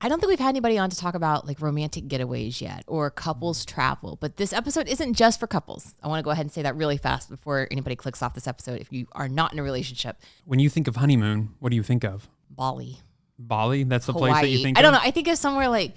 I don't think we've had anybody on to talk about like romantic getaways yet or couples travel, but this episode isn't just for couples. I want to go ahead and say that really fast before anybody clicks off this episode. If you are not in a relationship. When you think of honeymoon, what do you think of? Bali. Bali? That's the Hawaii. place that you think I of? don't know. I think it's somewhere like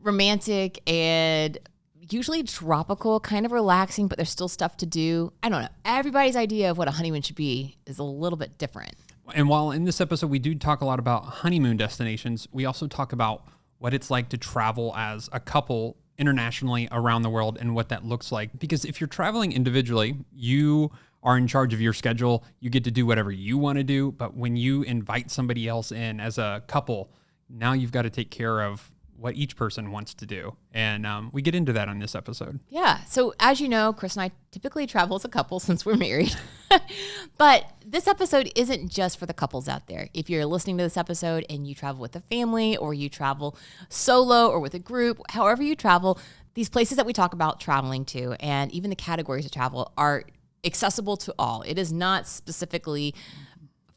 romantic and usually tropical, kind of relaxing, but there's still stuff to do. I don't know. Everybody's idea of what a honeymoon should be is a little bit different. And while in this episode we do talk a lot about honeymoon destinations, we also talk about what it's like to travel as a couple internationally around the world and what that looks like. Because if you're traveling individually, you are in charge of your schedule. You get to do whatever you want to do. But when you invite somebody else in as a couple, now you've got to take care of what each person wants to do. And we get into that on this episode. Yeah. So as you know, Chris and I typically travel as a couple since we're married. But this episode isn't just for the couples out there. If you're listening to this episode and you travel with a family or you travel solo or with a group, however you travel, these places that we talk about traveling to and even the categories of travel are accessible to all. It is not specifically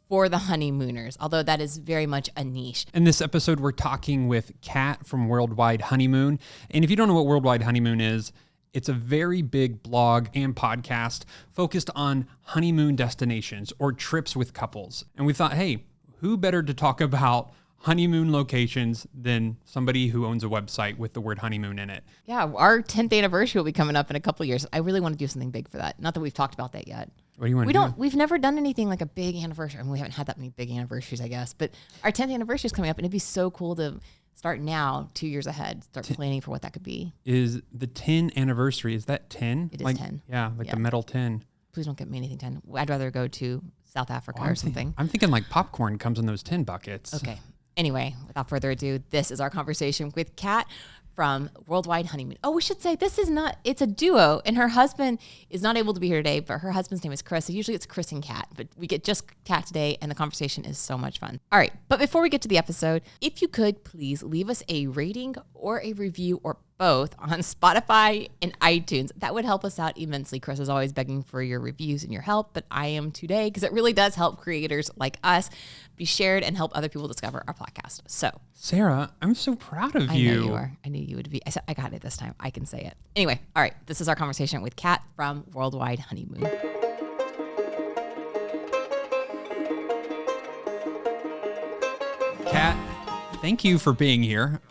for the honeymooners, although that is very much a niche. In this episode, we're talking with Kat from World Wide Honeymoon. And if you don't know what World Wide Honeymoon is, it's a very big blog and podcast focused on honeymoon destinations or trips with couples. And we thought, hey, who better to talk about honeymoon locations than somebody who owns a website with the word honeymoon in it? Yeah, our 10th anniversary will be coming up in a couple of years. I really want to do something big for that. Not that we've talked about that yet. What do you want to do? We've never done anything like a big anniversary. I mean, we haven't had that many big anniversaries, I guess. But our 10th anniversary is coming up, and it'd be so cool to start now, 2 years ahead, start planning for what that could be. Is the 10 anniversary, is that 10? It is 10. Yeah, like the metal 10. Please don't get me anything 10. I'd rather go to South Africa or something. I'm thinking like popcorn comes in those 10 buckets. Okay. Anyway, without further ado, this is our conversation with Kat from World Wide Honeymoon. Oh, we should say it's a duo, and her husband is not able to be here today, but her husband's name is Chris. So usually it's Chris and Kat, but we get just Kat today, and the conversation is so much fun. All right, but before we get to the episode, if you could please leave us a rating or a review or both on Spotify and iTunes. That would help us out immensely. Chris is always begging for your reviews and your help, but I am today because it really does help creators like us be shared and help other people discover our podcast. So, Sarah, I'm so proud of you. I know you are. I knew you would be. I got it this time. I can say it. Anyway, all right. This is our conversation with Kat from World Wide Honeymoon. Kat, thank you for being here.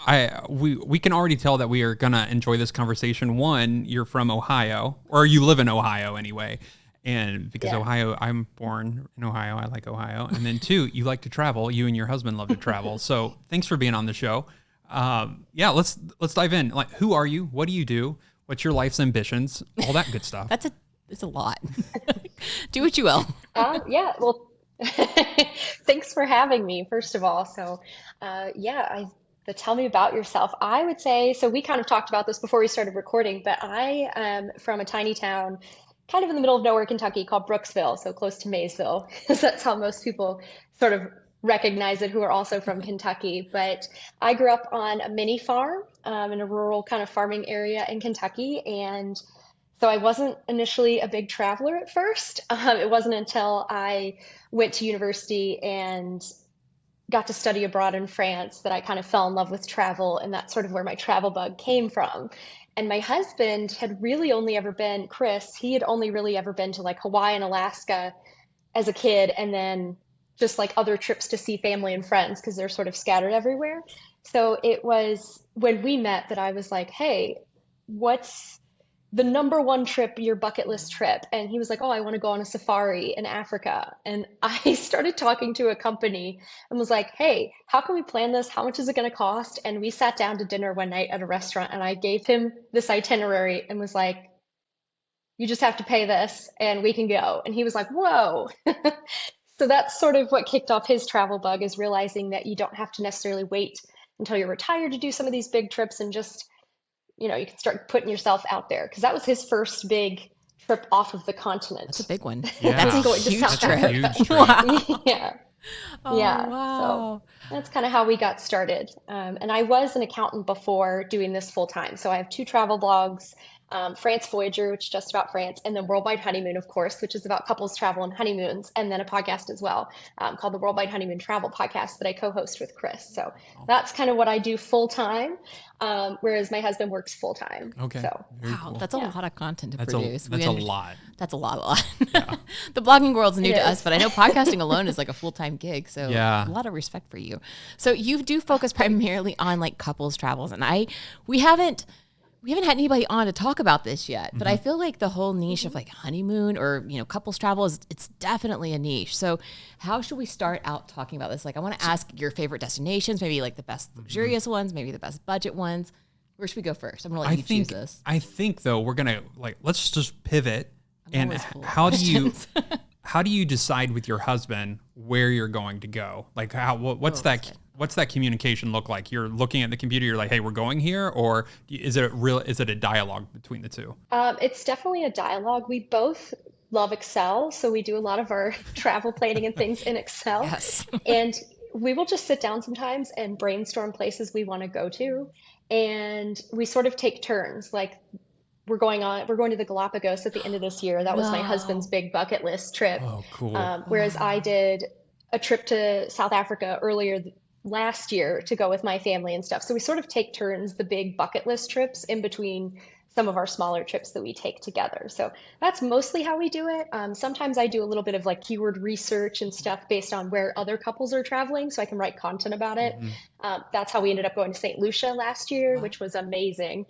We can already tell that we are gonna enjoy this conversation. One, you're from Ohio, or you live in Ohio anyway, and because Ohio, I'm born in Ohio. I like Ohio. And then two, you like to travel. You and your husband love to travel. So thanks for being on the show. Let's dive in. Like, who are you? What do you do? What's your life's ambitions? All that good stuff. It's a lot. Do what you will. Well, thanks for having me, first of all. So, tell me about yourself. I would say, so we kind of talked about this before we started recording, but I am from a tiny town kind of in the middle of nowhere, Kentucky, called Brooksville, so close to Maysville. That's how most people sort of recognize it who are also from Kentucky. But I grew up on a mini farm in a rural kind of farming area in Kentucky. And so I wasn't initially a big traveler at first. It wasn't until I went to university and got to study abroad in France that I kind of fell in love with travel. And that's sort of where my travel bug came from. And my husband had really only ever been, Chris, he had only really ever been to like Hawaii and Alaska as a kid, and then just like other trips to see family and friends because they're sort of scattered everywhere. So it was when we met that I was like, hey, what's the number one trip, your bucket list trip? And he was like, oh, I want to go on a safari in Africa. And I started talking to a company and was like, hey, how can we plan this? How much is it going to cost? And we sat down to dinner one night at a restaurant and I gave him this itinerary and was like, you just have to pay this and we can go. And he was like, whoa. So that's sort of what kicked off his travel bug, is realizing that you don't have to necessarily wait until you're retired to do some of these big trips, and just, you can start putting yourself out there. Because that was his first big trip off of the continent. That's a big one. Yeah. That's Going to huge South trip. That's a huge trip. Wow. Yeah. Oh, Yeah. wow. So that's kind of how we got started. And I was an accountant before doing this full time. So I have 2 travel blogs. France Voyager, which is just about France, and then World Wide Honeymoon, of course, which is about couples travel and honeymoons, and then a podcast as well called the World Wide Honeymoon Travel Podcast that I co-host with Chris. So that's kind of what I do full time, whereas my husband works full time. Okay. So Very Wow, cool. that's a lot of content to produce. That's a lot. That's a lot. The blogging world's new It to is. us, but I know podcasting alone is like a full-time gig. So Yeah. a lot of respect for you. So you do focus primarily on like couples travels. And we haven't had anybody on to talk about this yet, but I feel like the whole niche of like honeymoon or, couples travel it's definitely a niche. So how should we start out talking about this? Like, I want to ask your favorite destinations, maybe like the best luxurious ones, maybe the best budget ones. Where should we go first? I'm going to let you choose this. I think though, we're going to let's just pivot. And always full of how questions. how do you decide with your husband where you're going to go? Like what's that communication look like? You're looking at the computer, you're like, hey, we're going here, or is it a dialogue between the two? It's definitely a dialogue. We both love Excel, so we do a lot of our travel planning and things in Excel. Yes. And we will just sit down sometimes and brainstorm places we want to go to. And we sort of take turns. Like we're going to the Galapagos at the end of this year. That was my husband's big bucket list trip. Oh, cool. Whereas I did a trip to South Africa earlier last year to go with my family and stuff. So we sort of take turns, the big bucket list trips in between some of our smaller trips that we take together. So that's mostly how we do it. Sometimes I do a little bit of like keyword research and stuff based on where other couples are traveling so I can write content about it. That's how we ended up going to St. Lucia last year, which was amazing.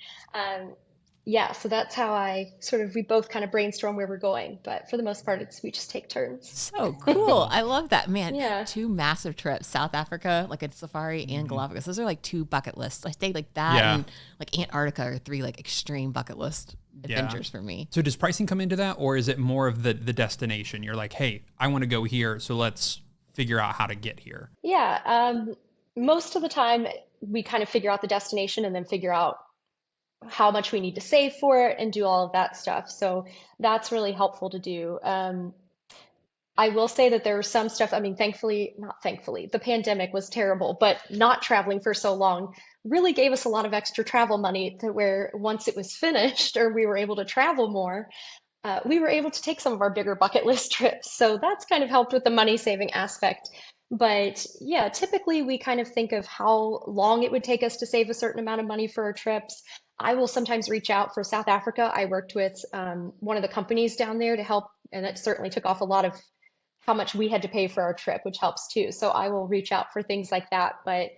Yeah, so that's how we both kind of brainstorm where we're going. But for the most part, we just take turns. So cool. I love that, man. Yeah. 2 massive trips, South Africa, like a safari, and Galapagos. Those are like 2 bucket lists. I think like that and like Antarctica are 3 like extreme bucket list adventures for me. So does pricing come into that, or is it more of the destination? You're like, hey, I want to go here, so let's figure out how to get here. Yeah, most of the time we kind of figure out the destination and then figure out how much we need to save for it and do all of that stuff. So that's really helpful to do. I will say that there was some stuff, I mean, not thankfully, the pandemic was terrible, but not traveling for so long really gave us a lot of extra travel money to where once it was finished or we were able to travel more, we were able to take some of our bigger bucket list trips. So that's kind of helped with the money saving aspect. But yeah, typically we kind of think of how long it would take us to save a certain amount of money for our trips. I will sometimes reach out for South Africa. I worked with one of the companies down there to help, and it certainly took off a lot of how much we had to pay for our trip, which helps too. So I will reach out for things like that. But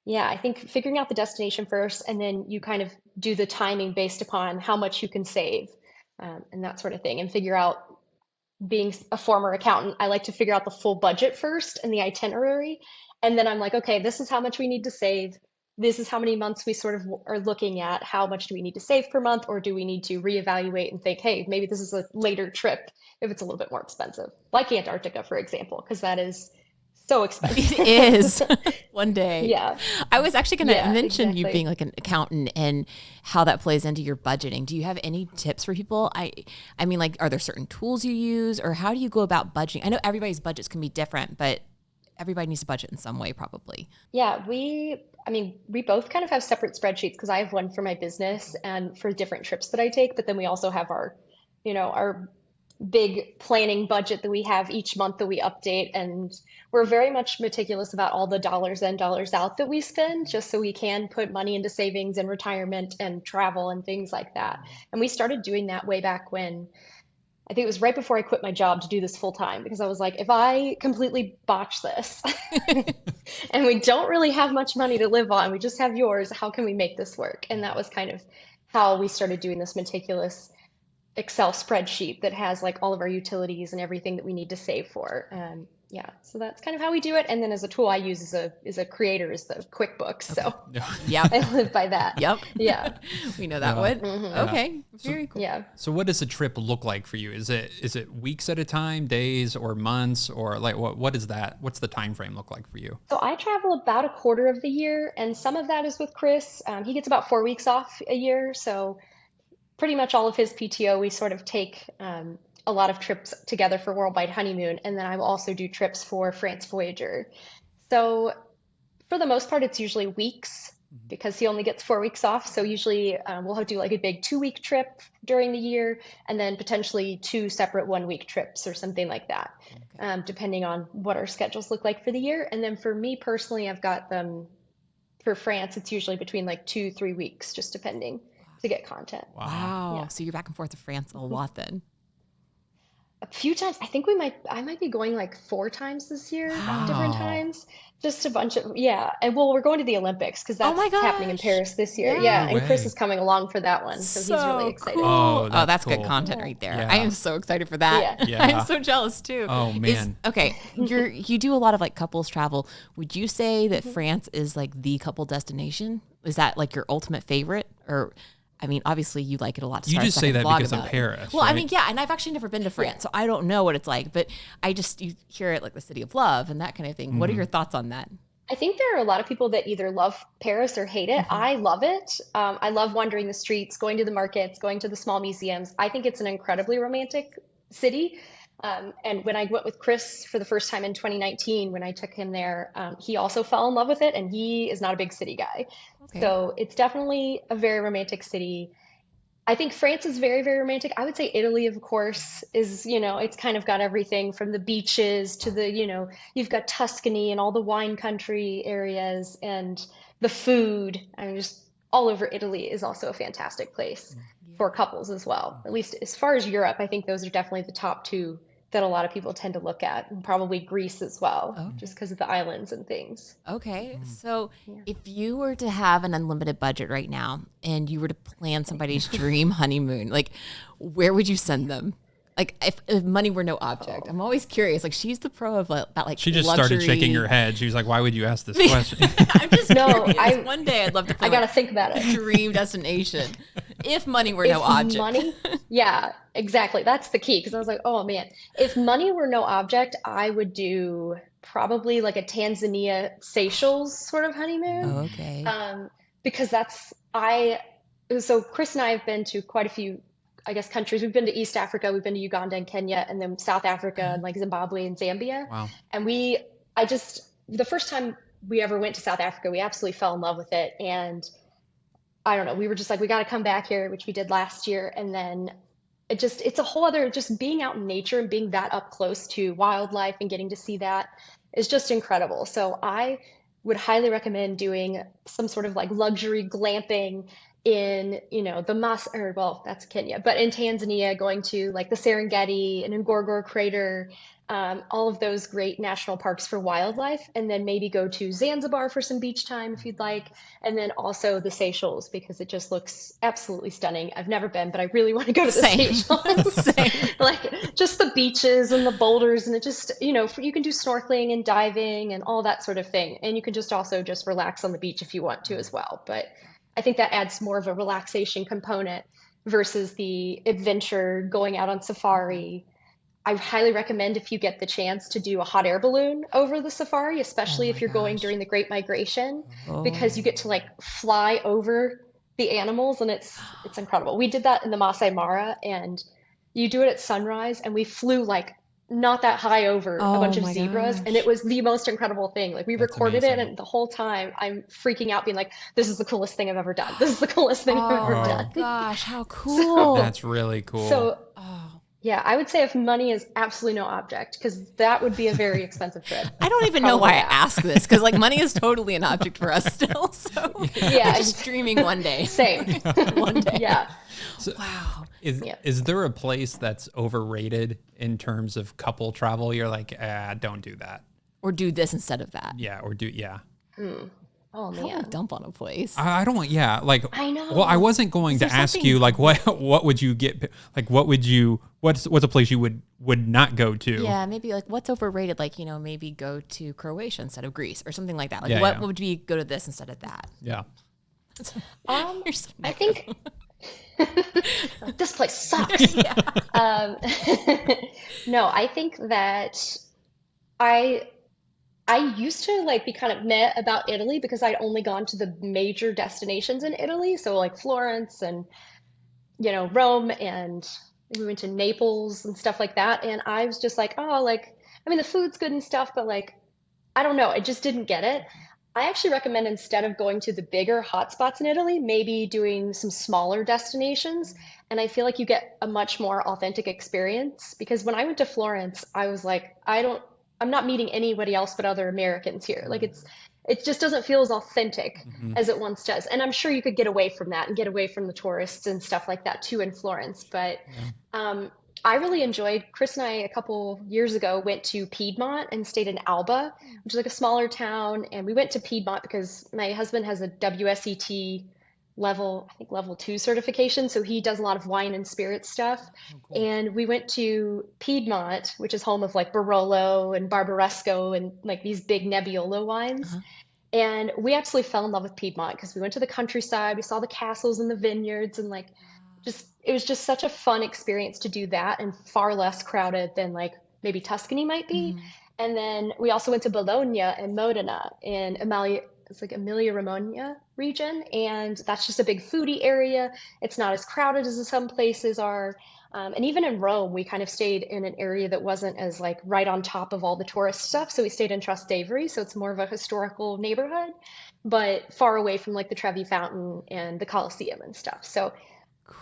yeah, I think figuring out the destination first, and then you kind of do the timing based upon how much you can save and that sort of thing, and figure out, being a former accountant, I like to figure out the full budget first and the itinerary. And then I'm like, okay, this is how much we need to save. This is how many months we sort of are looking at. How much do we need to save per month? Or do we need to reevaluate and think, hey, maybe this is a later trip if it's a little bit more expensive, like Antarctica, for example, because that is so expensive. It is. One day. Yeah. I was actually going to mention you exactly. being like an accountant and how that plays into your budgeting. Do you have any tips for people? I mean, like, are there certain tools you use, or how do you go about budgeting? I know everybody's budgets can be different, but everybody needs to budget in some way, probably. Yeah, we both kind of have separate spreadsheets because I have one for my business and for different trips that I take, but then we also have our big planning budget that we have each month that we update, and we're very much meticulous about all the dollars in, dollars out that we spend, just so we can put money into savings and retirement and travel and things like that. And we started doing that way back when, I think it was right before I quit my job to do this full time, because I was like, if I completely botch this and we don't really have much money to live on, we just have yours, how can we make this work? And that was kind of how we started doing this meticulous Excel spreadsheet that has like all of our utilities and everything that we need to save for. Yeah, so that's kind of how we do it. And then as a tool I use as a creator is the QuickBooks. So Yep. I live by that. Yep. Yeah. We know that one. Okay. Very cool. Yeah. So what does a trip look like for you? Is it weeks at a time, days, or months, or like what is that? What's the time frame look like for you? So I travel about a quarter of the year, and some of that is with Chris. He gets about 4 weeks off a year, so pretty much all of his PTO, we sort of take a lot of trips together for World Wide Honeymoon, and then I will also do trips for France Voyager. So for the most part, it's usually weeks, because he only gets 4 weeks off. So usually we'll do like a big 2 week trip during the year, and then potentially two separate 1 week trips or something like that, Okay. depending on what our schedules look like for the year. And then for me personally, I've got them for France. It's usually between like 2, 3 weeks, just depending to get content. Wow. Wow. Yeah. So you're back and forth to France a lot then. A few times. I think I might be going like 4 times this year, different Wow. times. Just a bunch of, yeah. And well, we're going to the Olympics because Oh my that's happening in gosh. Paris this year. Yeah. Yeah. No And Chris is way. coming along for that one. So he's really So excited. cool. Oh, Oh, that's that's good cool. content Yeah. right there. I Yeah. am so excited for that. Yeah. Yeah. I'm so jealous too. Oh, man. Okay, you do a lot of like couples travel. Would you say that France is like the couple destination? Is that like your ultimate favorite? Or I mean, obviously you like it a lot to You start a just say second that vlog because of about it. Paris, Well, I right? mean, yeah, and I've actually never been to France, so I don't know what it's like, but you hear it like the city of love and that kind of thing. What are your thoughts on that? I think there are a lot of people that either love Paris or hate it. I love it. I love wandering the streets, going to the markets, going to the small museums. I think it's an incredibly romantic city. And when I went with Chris for the first time in 2019, when I took him there, he also fell in love with it, and he is not a big city guy. Okay. So it's definitely a very romantic city. I think France is very, very romantic. I would say Italy, of course, is, it's kind of got everything from the beaches to you've got Tuscany and all the wine country areas and the food. I mean, just all over Italy is also a fantastic place Yeah. for couples as well. At least as far as Europe, I think those are definitely the top two that a lot of people tend to look at, and probably Greece as well, just Okay. because of the islands and things. Okay. So Yeah. if you were to have an unlimited budget right now and you were to plan somebody's dream honeymoon, like where would you send them? Like if money were no object. I'm always curious. Like she's the pro of about like She just luxury. started shaking her head. She was like, "Why would you ask this question?" I'm just No, curious. One day I'd love to I plan gotta like think about it. dream destination. If money were no If object. money, yeah, exactly. That's the key. Because I was like, oh man, if money were no object, I would do probably like a Tanzania Seychelles sort of honeymoon. Okay. Um, because so Chris and I have been to quite a few, I guess, countries. We've been to East Africa, we've been to Uganda and Kenya, and then South Africa and like Zimbabwe and Zambia. Wow. And the first time we ever went to South Africa, we absolutely fell in love with it. And I don't know, we were just like, we got to come back here, which we did last year. And then it's a whole other, just being out in nature and being that up close to wildlife and getting to see that is just incredible. So I would highly recommend doing some sort of like luxury glamping in, or well, that's Kenya, but in Tanzania, going to like the Serengeti and Ngorongoro Crater, all of those great national parks for wildlife, and then maybe go to Zanzibar for some beach time if you'd like, and then also the Seychelles because it just looks absolutely stunning. I've never been, but I really want to go to the Same. Seychelles. Same. Like just the beaches and the boulders, and it just, you can do snorkeling and diving and all that sort of thing. And you can just also just relax on the beach if you want to as well. But I think that adds more of a relaxation component versus the adventure going out on safari. I highly recommend if you get the chance to do a hot air balloon over the safari, Oh especially my if you're going gosh. during the Great Migration, because you Oh. get to like fly over the animals, and it's incredible. We did that in the Masai Mara, and you do it at sunrise, and we flew like not that high over a Oh bunch of my zebras, and it gosh. was the most incredible thing. Like we That's recorded it, amazing. and the whole time I'm freaking out, being like, "This is the coolest thing I've ever done. This is the coolest thing I've Oh ever my Oh, done." gosh. How So, cool. that's really cool. so Oh. yeah, I would say if money is absolutely no object, because that would be a very expensive trip. I don't even know why Probably I that. ask this because like money is totally an object for us still. So I'm Yeah, just dreaming one day. same. One day. Yeah. So Wow. is Yeah. is there a place that's overrated in terms of couple travel? You're like, don't do that. Or do this instead of that. Yeah, or do yeah. Oh I don't want to man. dump on a place. I don't want yeah, like I well, I know. wasn't going Is to there ask something you like what would you get like what's a place you would not go to? Yeah, maybe like what's overrated? Like, maybe go to Croatia instead of Greece or something like that. Like Yeah, what yeah. would be go to this instead of that? Yeah. You're so I negative. think this place sucks. Yeah. Um, no, I think that I I used to like be kind of meh about Italy because I'd only gone to the major destinations in Italy, so like Florence and Rome, and we went to Naples and stuff like that. And I was just like, oh, like I mean the food's good and stuff, but like I don't know, I just didn't get it. I actually recommend instead of going to the bigger hotspots in Italy, maybe doing some smaller destinations. And I feel like you get a much more authentic experience because when I went to Florence, I was like, I'm not meeting anybody else but other Americans here. Like it just doesn't feel as authentic Mm-hmm. as it once does. And I'm sure you could get away from that and get away from the tourists and stuff like that too in Florence. But Yeah. um, I really enjoyed, Chris and I a couple years ago went to Piedmont and stayed in Alba, which is like a smaller town. And we went to Piedmont because my husband has a WSET level, I think level 2 certification. So he does a lot of wine and spirit stuff. Oh, cool. And we went to Piedmont, which is home of like Barolo and Barbaresco and like these big Nebbiolo wines. Uh-huh. And we absolutely fell in love with Piedmont because we went to the countryside, we saw the castles and the vineyards, and like just it was just such a fun experience to do that and far less crowded than like maybe Tuscany might be. Mhm. And then we also went to Bologna and Modena in it's like Emilia Romagna region, and that's just a big foodie area. It's not as crowded as some places are. And even in Rome, we kind of stayed in an area that wasn't as like right on top of all the tourist stuff. So we stayed in Trastevere, so it's more of a historical neighborhood, but far away from like the Trevi Fountain and the Colosseum and stuff. So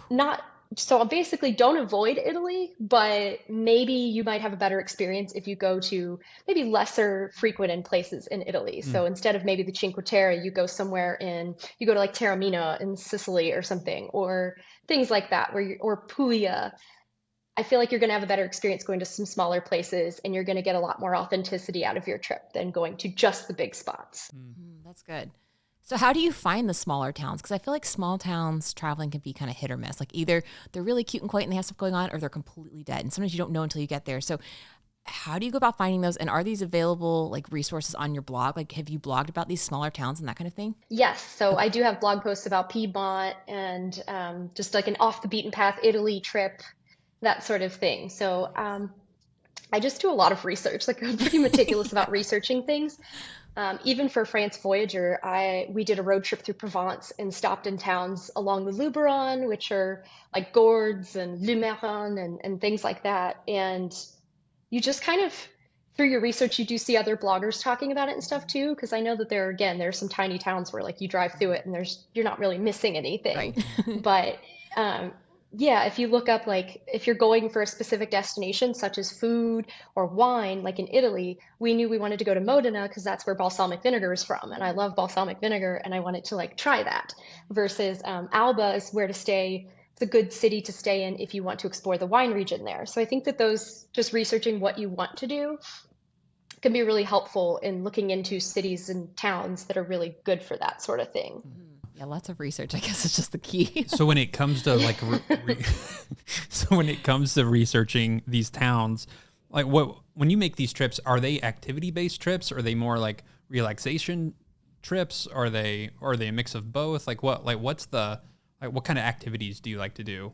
not so basically don't avoid Italy, but maybe you might have a better experience if you go to maybe lesser frequented places in Italy. Mm. So instead of maybe the Cinque Terre, you go to like Taormina in Sicily or something, or things like that, or Puglia. I feel like you're going to have a better experience going to some smaller places and you're going to get a lot more authenticity out of your trip than going to just the big spots. Mm. That's good. So how do you find the smaller towns? Because I feel like small towns traveling can be kind of hit or miss. Like either they're really cute and quaint and they have stuff going on, or they're completely dead. And sometimes you don't know until you get there. So how do you go about finding those? And are these available like resources on your blog? Like have you blogged about these smaller towns and that kind of thing? Yes, so Okay. I do have blog posts about Piedmont and just like an off the beaten path Italy trip, that sort of thing. So I just do a lot of research. Like I'm pretty meticulous Yeah. about researching things. Even for France Voyager, we did a road trip through Provence and stopped in towns along the Luberon, which are like Gordes and Lumeron and things like that. And you just kind of through your research, you do see other bloggers talking about it and stuff too. Because I know that there's some tiny towns where like you drive through it and you're not really missing anything. Right. But um, yeah, if you look up like if you're going for a specific destination, such as food or wine, like in Italy, we knew we wanted to go to Modena because that's where balsamic vinegar is from, and I love balsamic vinegar, and I wanted to like try that. Versus Alba is where to stay. It's a good city to stay in if you want to explore the wine region there. So I think that those just researching what you want to do can be really helpful in looking into cities and towns that are really good for that sort of thing. Yeah, lots of research, I guess, is just the key. So when it comes to like, so when it comes to researching these towns, like when you make these trips, are they activity-based trips? Are they more like relaxation trips? Are they a mix of both? What's what kind of activities do you like to do?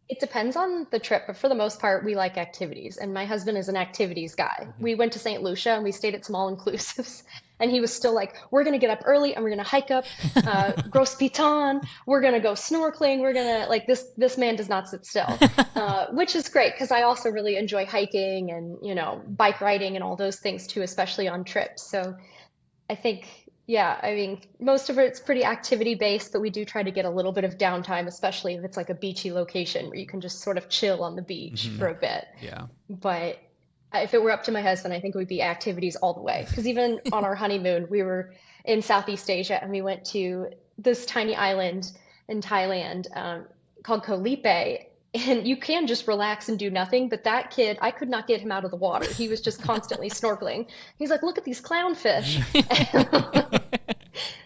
It depends on the trip, but for the most part, we like activities. And my husband is an activities guy. We went to St. Lucia and we stayed at small inclusives. And he was still like, we're going to get up early and we're going to hike up Gros Piton. We're going to go snorkeling. We're going to, like, this man does not sit still, which is great because I also really enjoy hiking and, bike riding and all those things too, especially on trips. So I think, yeah, I mean, most of it's pretty activity based, but we do try to get a little bit of downtime, especially if it's like a beachy location where you can just sort of chill on the beach Mhm. for a bit. Yeah. But if it were up to my husband, I think it would be activities all the way. Because even on our honeymoon, we were in Southeast Asia and we went to this tiny island in Thailand called Koh Lipe. And you can just relax and do nothing. But that kid, I could not get him out of the water. He was just constantly snorkeling. He's like, look at these clownfish.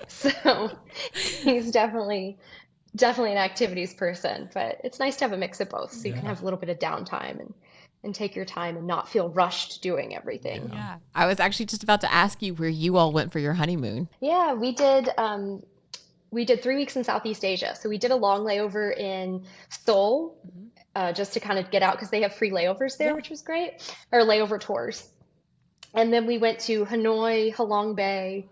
So he's definitely an activities person, but it's nice to have a mix of both so you can Yeah. have a little bit of downtime and take your time and not feel rushed doing everything. Yeah. Yeah. I was actually just about to ask you where you all went for your honeymoon. Yeah, we did 3 weeks in Southeast Asia. So we did a long layover in Seoul, just to kind of get out because they have free layovers there, Yeah. which was great, or layover tours. And then we went to Hanoi, Halong Bay,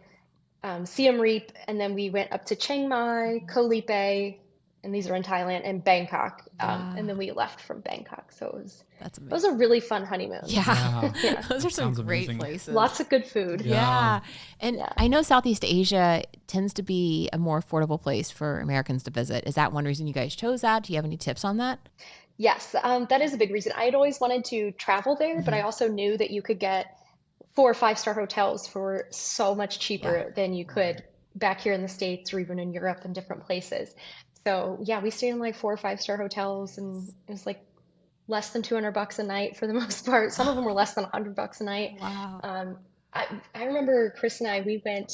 Siem Reap, and then we went up to Chiang Mai, Koh Lipe, and these are in Thailand and Bangkok. And then Wow. we left from Bangkok. So That's it was a amazing. really fun honeymoon. Yeah. Yeah. Yeah. Those are That some sounds great amazing. places. Lots of good food. Yeah. Yeah. And Yeah. I know Southeast Asia tends to be a more affordable place for Americans to visit. Is that one reason you guys chose that? Do you have any tips on that? Yes, that is a big reason. I had always wanted to travel there, but I Hmm. also knew that you could get 4 or 5 star hotels for so much Yeah. cheaper than you could back here in the States or even in Europe and different places. So yeah, we stayed in like 4 or 5 star hotels, and it was like less than $200 a night for the most part. Some of them were less than $100 a night. Wow. Um, I remember Chris and I, we went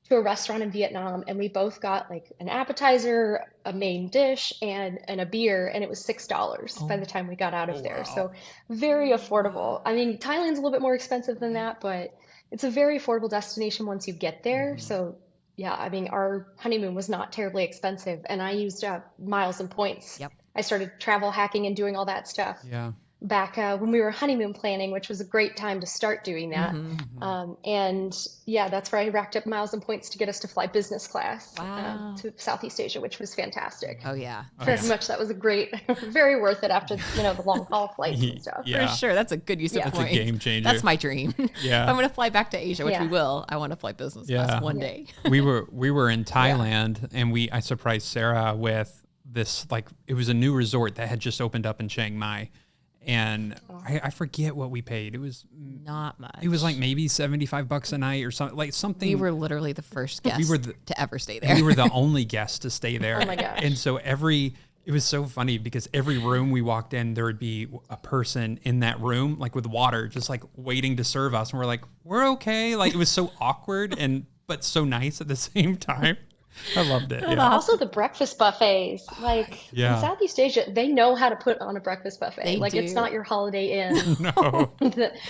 to a restaurant in Vietnam and we both got like an appetizer, a main dish, and a beer, and it was $6 by Oh, the time we got out Oh, of there. wow. So very affordable. wow. I mean, Thailand's a little bit more expensive than Right. that, but it's a very affordable destination once you get there. Hmm. So yeah, I mean, our honeymoon was not terribly expensive, and I used miles and points. Yep. I started travel hacking and doing all that stuff Yeah. back when we were honeymoon planning, which was a great time to start doing that. Hmm. Hmm. And yeah, that's where I racked up miles and points to get us to fly business class Wow. to Southeast Asia, which was fantastic. Oh, yeah. Oh, Very yeah. much, that was a great, very worth it after, the long haul flights and stuff. For Yeah. sure. That's a good use of Yeah. It's a points. game changer. That's my dream. If Yeah. I'm going to fly back to Asia, which we Yeah. will, I want to fly business Yeah. class one Yeah. day. We were in Yeah. Thailand, and I surprised Sarah with this, like, it was a new resort that had just opened up in Chiang Mai, and Oh. I forget what we paid. Not much. It was like maybe $75 a night or something, like something. We were literally the first guests were to ever stay and there. we were the only guests to stay there. Oh my gosh. And so it was so funny because every room we walked in, there would be a person in that room, like with water, just like waiting to serve us. And we're like, we're okay. Like, it was so awkward but so nice at the same time. I loved it. the Yeah. Also, the breakfast buffets, like Yeah. in Southeast Asia, they know how to put on a breakfast buffet. They Like, it's do. not your Holiday Inn No.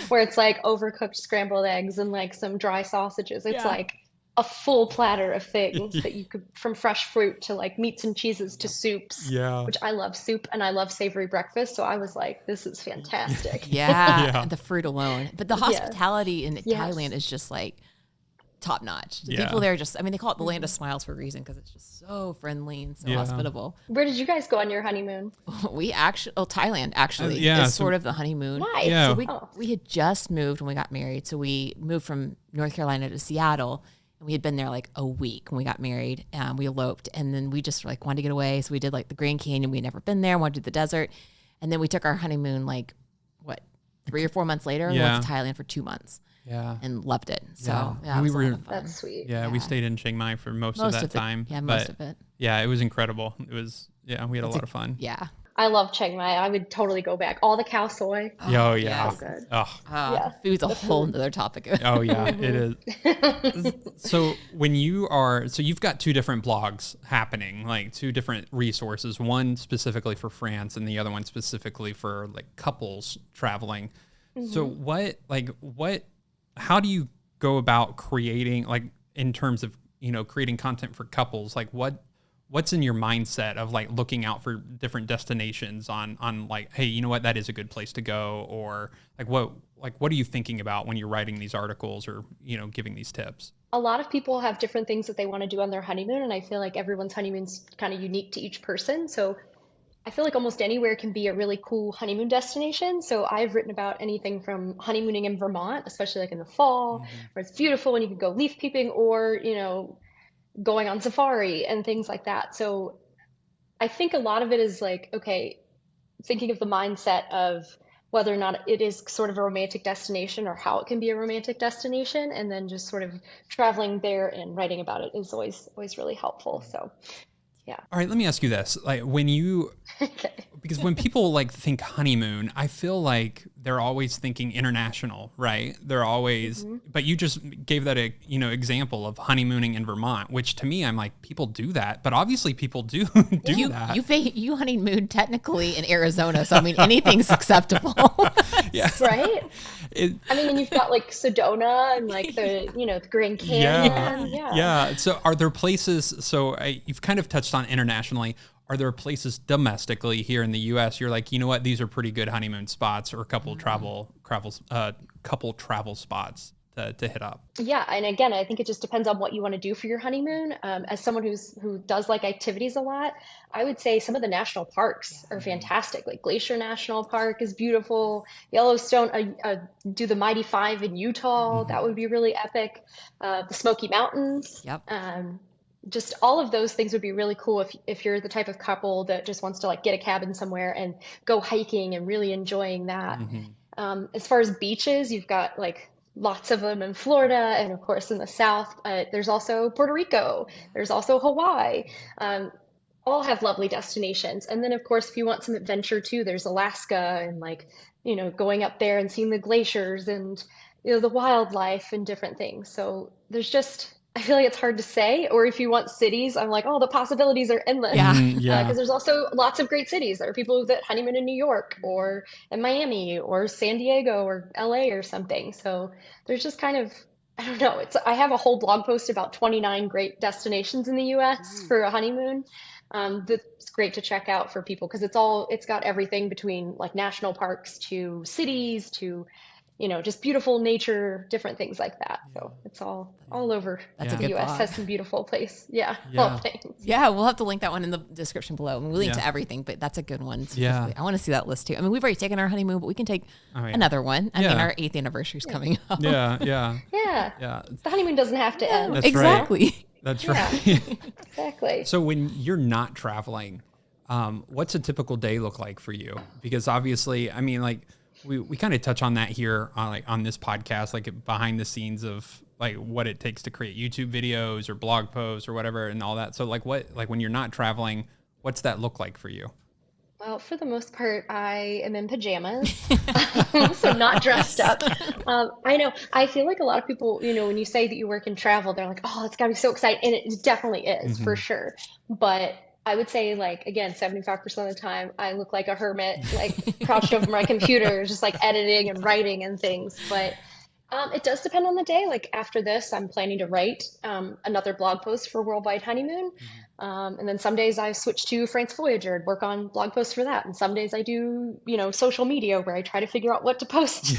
where it's like overcooked scrambled eggs and like some dry sausages. It's Yeah. like a full platter of things that you could, from fresh fruit to like meats and cheeses to soups, Yeah. which I love soup and I love savory breakfast. So I was like, this is fantastic. Yeah, Yeah. the fruit alone. But the Yeah. hospitality in Yes. Thailand is just like top notch. The Yeah. people there just, I mean, they call it the land of smiles for a reason because it's just so friendly and so Yeah. hospitable. Where did you guys go on your honeymoon? We actually, Thailand actually yeah, is so- sort of the honeymoon. Nice. Yeah. So Oh. we had just moved when we got married. So we moved from North Carolina to Seattle, and we had been there like a week when we got married. We eloped, and then we just like wanted to get away. So we did like the Grand Canyon. We had never been there. Wanted to do the desert, and then we took our honeymoon like what 3 or 4 months later. We Yeah. went to Thailand for 2 months Yeah. and loved it. So Yeah. yeah, it We was a were- lot of fun. That's sweet. Yeah. We Yeah. stayed in Chiang Mai for most of that it. time. Yeah, but most of it. yeah, it was incredible. It was, yeah, we had a lot of fun. Yeah. I love Chiang Mai. I would totally go back. All the cow soy. Oh, yeah. So good. Oh, Yeah. Food's a whole other topic. oh yeah, it is. So you've got two different blogs happening, like two different resources, one specifically for France and the other one specifically for like couples traveling. So how do you go about creating, like, in terms of, creating content for couples? Like what's in your mindset of like looking out for different destinations on like, hey, you know what, that is a good place to go, or what are you thinking about when you're writing these articles or, giving these tips? A lot of people have different things that they want to do on their honeymoon, and I feel like everyone's honeymoon's kind of unique to each person. So I feel like almost anywhere can be a really cool honeymoon destination. So I've written about anything from honeymooning in Vermont, especially like in the fall, where it's beautiful and you can go leaf peeping, or, going on safari and things like that. So I think a lot of it is like, okay, thinking of the mindset of whether or not it is sort of a romantic destination or how it can be a romantic destination, and then just sort of traveling there and writing about it is always really helpful. So yeah. All right, let me ask you this. Like, Okay. because when people like think honeymoon, I feel like they're always thinking international, right? They're always, but you just gave that example of honeymooning in Vermont, which to me, I'm like, people do that, but obviously people do You that. you honeymoon technically in Arizona, so I mean anything's acceptable. Yeah. Right? It- I mean, and you've got like Sedona and like the Grand Canyon. Yeah. So are there places, you've kind of touched on internationally, are there places domestically here in the US you're like, you know what, these are pretty good honeymoon spots or couple travel spots to hit up? Yeah, and again, I think it just depends on what you want to do for your honeymoon. As someone who does like activities a lot, I would say some of the national parks are fantastic. Like Glacier National Park is beautiful. Yellowstone, do the Mighty Five in Utah. That would be really epic. The Smoky Mountains. Yep. Just all of those things would be really cool if you're the type of couple that just wants to like get a cabin somewhere and go hiking and really enjoying that. As far as beaches, you've got like lots of them in Florida, and of course in the South. There's also Puerto Rico. There's also Hawaii. All have lovely destinations. And then of course, if you want some adventure too, there's Alaska and like, going up there and seeing the glaciers and, the wildlife and different things. So there's just, I feel like it's hard to say. Or if you want cities, I'm like, oh, the possibilities are endless. Yeah. Because there's also lots of great cities. There are people that honeymoon in New York or in Miami or San Diego or LA or something. So there's just kind of, I don't know. I have a whole blog post about 29 great destinations in the US for a honeymoon. That's great to check out for people because it's got everything between like national parks to cities to just beautiful nature, different things like that. So it's all over. That's a the good US blog. has some beautiful place. All things. Yeah, we'll have to link that one in the description below. I mean, we link to everything, but that's a good one. I want to see that list too. I mean, we've already taken our honeymoon, but we can take another one. I mean, our 8th anniversary is coming up. Yeah. The honeymoon doesn't have to end. That's exactly. Right. That's right. Exactly. So when you're not traveling, what's a typical day look like for you? Because obviously, I mean, like we kind of touch on that here on this podcast, like behind the scenes of like what it takes to create YouTube videos or blog posts or whatever and all that. So like when you're not traveling, what's that look like for you? Well, for the most part, I am in pajamas, so not dressed up. I know. I feel like a lot of people, when you say that you work in travel, they're like, "Oh, it's got to be so exciting," and it definitely is for sure. But I would say, like again, 75% of the time, I look like a hermit, like crouched over my computer, just like editing and writing and things. But it does depend on the day. Like after this, I'm planning to write another blog post for World Wide Honeymoon. And then some days I switch to France Voyager and work on blog posts for that. And some days I do, social media where I try to figure out what to post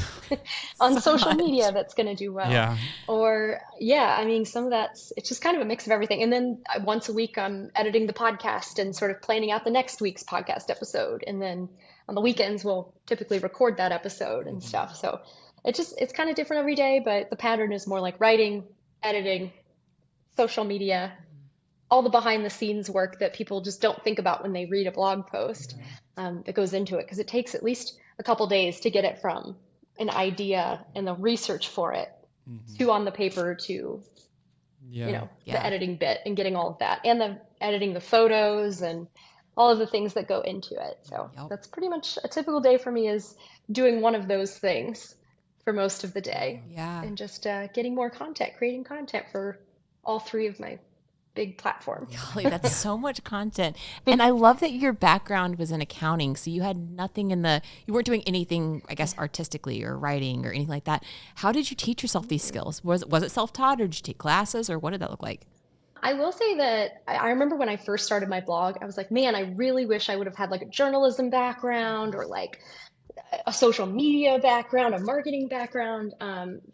on social media that's going to do well. Yeah. Or I mean, some of it's just kind of a mix of everything. And then once a week I'm editing the podcast and sort of planning out the next week's podcast episode. And then on the weekends we'll typically record that episode and stuff. So it's kind of different every day, but the pattern is more like writing, editing, social media, all the behind the scenes work that people just don't think about when they read a blog post that goes into it. Because it takes at least a couple days to get it from an idea and the research for it to on the paper to, the editing bit and getting all of that and the editing the photos and all of the things that go into it. So that's pretty much a typical day for me is doing one of those things for most of the day. Yeah. And just getting more content, creating content for all three of my big platform. Golly, that's so much content. And I love that your background was in accounting. So you had nothing you weren't doing anything, I guess, artistically or writing or anything like that. How did you teach yourself these skills? Was it self-taught or did you take classes or what did that look like? I will say that I remember when I first started my blog, I was like, man, I really wish I would have had like a journalism background or like a social media background, a marketing background.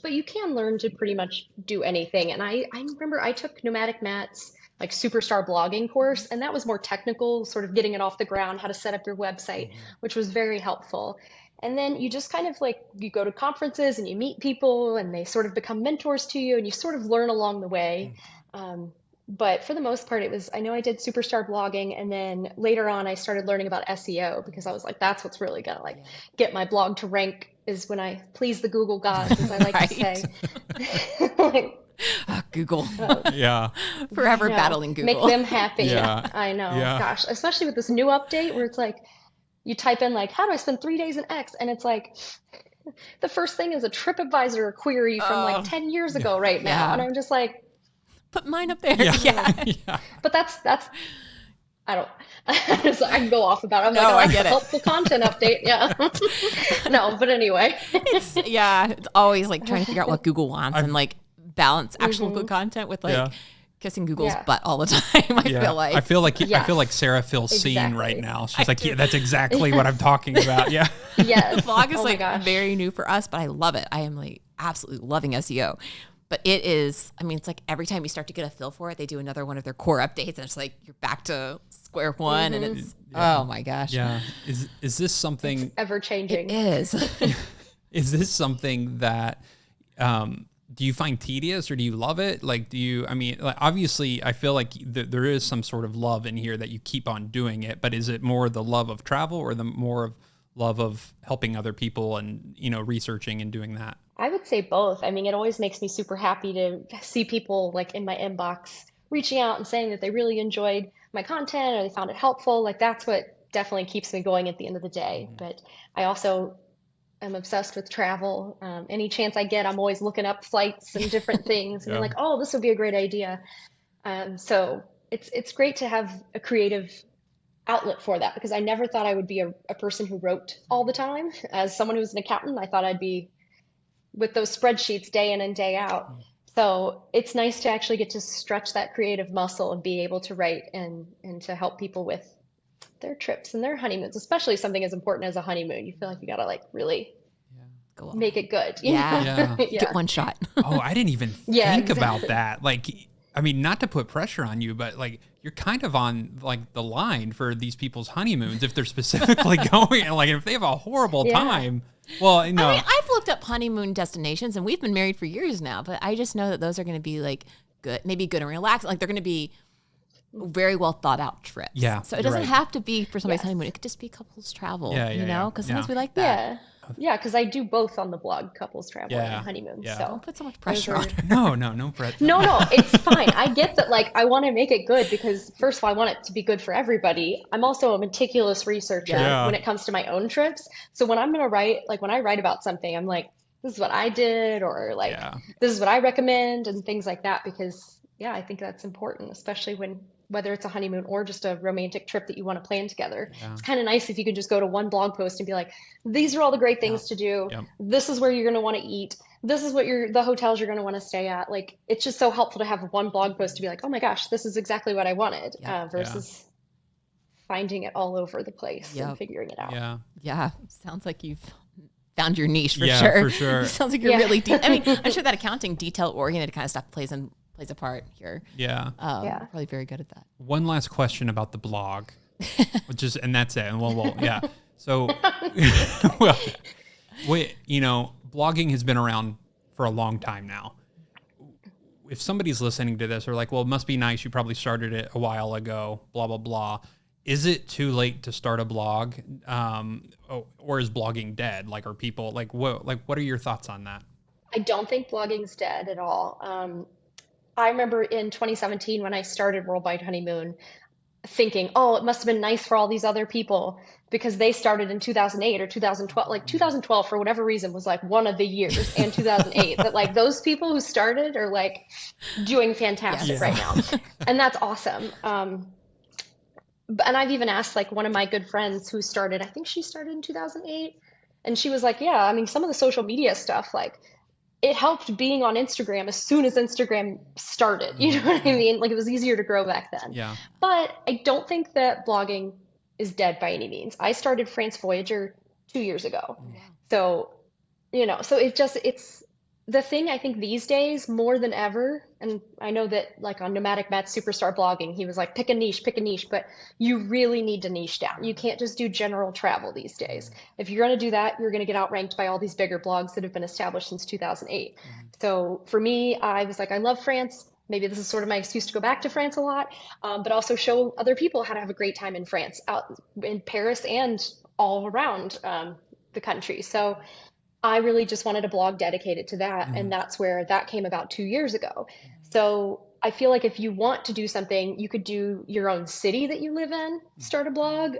But you can learn to pretty much do anything. And I remember I took Nomadic Matt's like superstar blogging course, and that was more technical, sort of getting it off the ground, how to set up your website, which was very helpful. And then you just kind of like, you go to conferences and you meet people and they sort of become mentors to you and you sort of learn along the way. But for the most part, I know I did superstar blogging. And then later on, I started learning about SEO because I was like, that's what's really going to get my blog to rank is when I please the Google gods, as I like to say. Google. Forever battling Google. Make them happy. Yeah. I know. Yeah. Gosh, especially with this new update where it's like, you type in like, how do I spend 3 days in X? And it's like, the first thing is a TripAdvisor query from like 10 years ago right now. Yeah. And I'm just like, put mine up there. Yeah. But that's I don't I can go off about it. I'm No, like, I that's get a it. helpful content update. Yeah. No, but anyway. It's always like trying to figure out what Google wants and like balance actual good content with like kissing Google's butt all the time. I feel like I feel like Sarah feels seen right now. She's like, do. that's exactly what I'm talking about. Yeah. Yes. The blog is Oh my gosh. very new for us, but I love it. I am like absolutely loving SEO. But it is, I mean, it's like every time you start to get a feel for it, they do another one of their core updates, and it's like you're back to square one, and it's oh my gosh. Yeah. Is this something? It's ever changing. It is. Is this something that do you find tedious, or do you love it? Like, I mean, like, obviously I feel like there is some sort of love in here that you keep on doing it, but is it more the love of travel or the more of love of helping other people and, researching and doing that? I would say both. I mean, it always makes me super happy to see people like in my inbox reaching out and saying that they really enjoyed my content or they found it helpful. Like that's what definitely keeps me going at the end of the day. But I also am obsessed with travel. Any chance I get, I'm always looking up flights and different things, and I'm like, oh, this would be a great idea. So it's great to have a creative outlet for that, because I never thought I would be a person who wrote all the time. As someone who's an accountant, I thought I'd be with those spreadsheets day in and day out. So it's nice to actually get to stretch that creative muscle and be able to write and to help people with their trips and their honeymoons, especially something as important as a honeymoon. You feel like you gotta like really make it good. You know? Get one shot. Oh, I didn't even think about that. Like, I mean, not to put pressure on you, but like you're kind of on like the line for these people's honeymoons if they're specifically going, like if they have a horrible time. Well, I mean, I've looked up honeymoon destinations, and we've been married for years now, but I just know that those are going to be like good, maybe good and relaxed. Like they're going to be very well thought out trips. Yeah. So it doesn't have to be for somebody's honeymoon. It could just be couples travel, because sometimes we like that. Yeah, because I do both on the blog, couples travel and honeymoon. So don't put so much pressure on her. No pressure. No, it's fine. I get that. Like, I want to make it good because first of all, I want it to be good for everybody. I'm also a meticulous researcher when it comes to my own trips. So when I'm going to write, like when I write about something, I'm like, this is what I did, or like, this is what I recommend, and things like that. Because I think that's important, especially whether it's a honeymoon or just a romantic trip that you want to plan together. It's kind of nice if you could just go to one blog post and be like, these are all the great things to do. This is where you're going to want to eat. This is what the hotels you're going to want to stay at. Like, it's just so helpful to have one blog post to be like, oh my gosh, this is exactly what I wanted, versus finding it all over the place and figuring it out. Yeah. Sounds like you've found your niche for sure. Yeah, for sure. Sounds like you're really I mean, I'm sure that accounting detail oriented kind of stuff plays a part here. Probably very good at that. One last question about the blog, and that's it. And well, so, blogging has been around for a long time now. If somebody's listening to this, or like, well, it must be nice, you probably started it a while ago, blah, blah, blah. Is it too late to start a blog? Or is blogging dead? Like, are people what are your thoughts on that? I don't think blogging's dead at all. I remember in 2017 when I started World Wide Honeymoon thinking, oh, it must have been nice for all these other people because they started in 2008 or 2012. Like 2012, for whatever reason, was like one of the years, and 2008 that like those people who started are like doing fantastic right now. And that's awesome. And I've even asked like one of my good friends who started, I think she started in 2008. And she was like, yeah, I mean, some of the social media stuff, like, it helped being on Instagram as soon as Instagram started. You know what I mean? Like, it was easier to grow back then. Yeah. But I don't think that blogging is dead by any means. I started France Voyager 2 years ago. So, so it's the thing I think these days more than ever. And I know that like on Nomadic Matt's Superstar Blogging, he was like, pick a niche, but you really need to niche down. You can't just do general travel these days. If you're going to do that, you're going to get outranked by all these bigger blogs that have been established since 2008. So for me, I was like, I love France. Maybe this is sort of my excuse to go back to France a lot, but also show other people how to have a great time in France, out in Paris and all around the country. So I really just wanted a blog dedicated to that. And that's where that came about 2 years ago. So I feel like if you want to do something, you could do your own city that you live in, start a blog,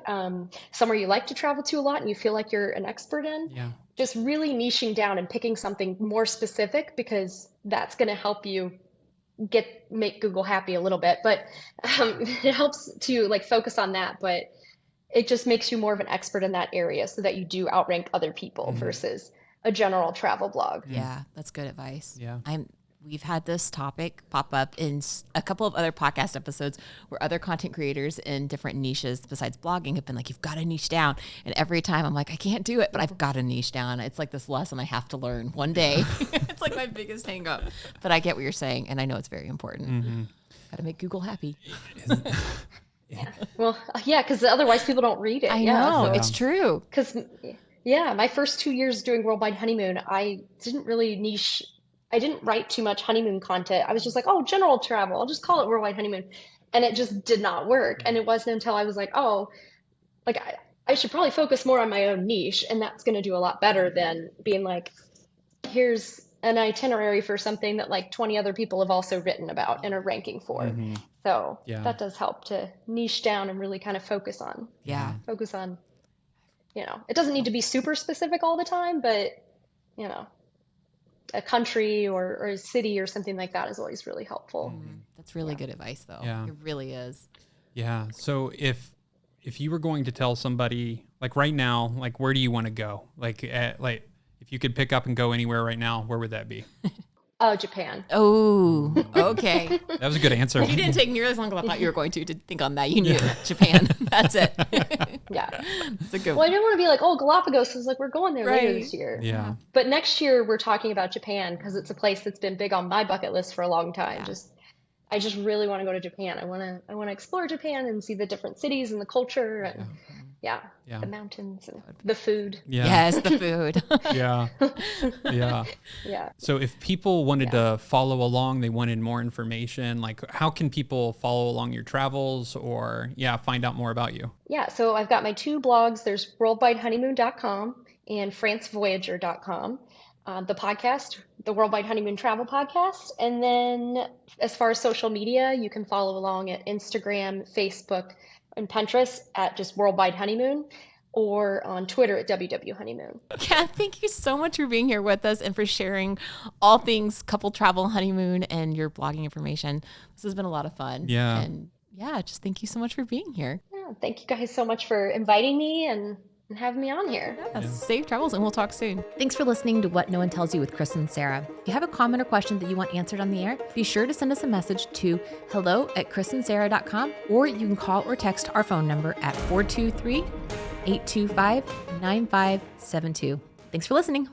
somewhere you like to travel to a lot and you feel like you're an expert in. Just really niching down and picking something more specific, because that's going to help you make Google happy a little bit. But it helps to like focus on that. But it just makes you more of an expert in that area so that you do outrank other people versus a general travel blog. Yeah, that's good advice. Yeah. we've had this topic pop up in a couple of other podcast episodes where other content creators in different niches besides blogging have been like, you've got to niche down. And every time I'm like, I can't do it, but I've got to niche down. It's like this lesson I have to learn one day. It's like my biggest hang up. But I get what you're saying, and I know it's very important. Got to make Google happy. Yeah. Well, yeah, because otherwise people don't read it. I Yeah, know, so it's true. because yeah, my first 2 years doing World Wide Honeymoon, I didn't really niche. I didn't write too much honeymoon content. I was just like, oh, general travel. I'll just call it World Wide Honeymoon, and it just did not work. And it wasn't until I was like, oh, like I should probably focus more on my own niche, and that's going to do a lot better than being like, here's an itinerary for something that like 20 other people have also written about and are ranking for. So Yeah. that does help to niche down and really kind of focus on, Yeah. it doesn't need to be super specific all the time, but you know, a country or a city or something like that is always really helpful. That's really good advice, though. Yeah. It really is. Yeah. So if you were going to tell somebody, like right now, like where do you want to go? Like if you could pick up and go anywhere right now, where would that be? Oh, Japan. Oh, okay. That was a good answer. You didn't take nearly as long as I thought you were going to think on that. You knew Japan. That's it. Yeah. It's a good Well, I one. didn't want to be like, oh, Galapagos is like, we're going there later Right. this year. Yeah. But next year we're talking about Japan because it's a place that's been big on my bucket list for a long time. Yeah. I just really want to go to Japan. I want to explore Japan and see the different cities and the culture and Yeah. the mountains and the food. Yeah. Yes, the food. Yeah. Yeah. Yeah. So if people wanted to follow along, they wanted more information, like how can people follow along your travels or find out more about you? Yeah, so I've got my two blogs. There's worldwidehoneymoon.com and francevoyager.com. The podcast, the Worldwide Honeymoon Travel Podcast. And then as far as social media, you can follow along at Instagram, Facebook, and Pinterest at just Worldwide Honeymoon, or on Twitter at WW Honeymoon. Kat, thank you so much for being here with us and for sharing all things couple travel, honeymoon, and your blogging information. This has been a lot of fun. Yeah. And just thank you so much for being here. Yeah, thank you guys so much for inviting me and having me on here. Safe travels, and we'll talk soon. Thanks for listening to What No One Tells You with Chris and Sara. If you have a comment or question that you want answered on the air, be sure to send us a message to hello@chrisandsara.com, or you can call or text our phone number at 423-825-9572. Thanks for listening.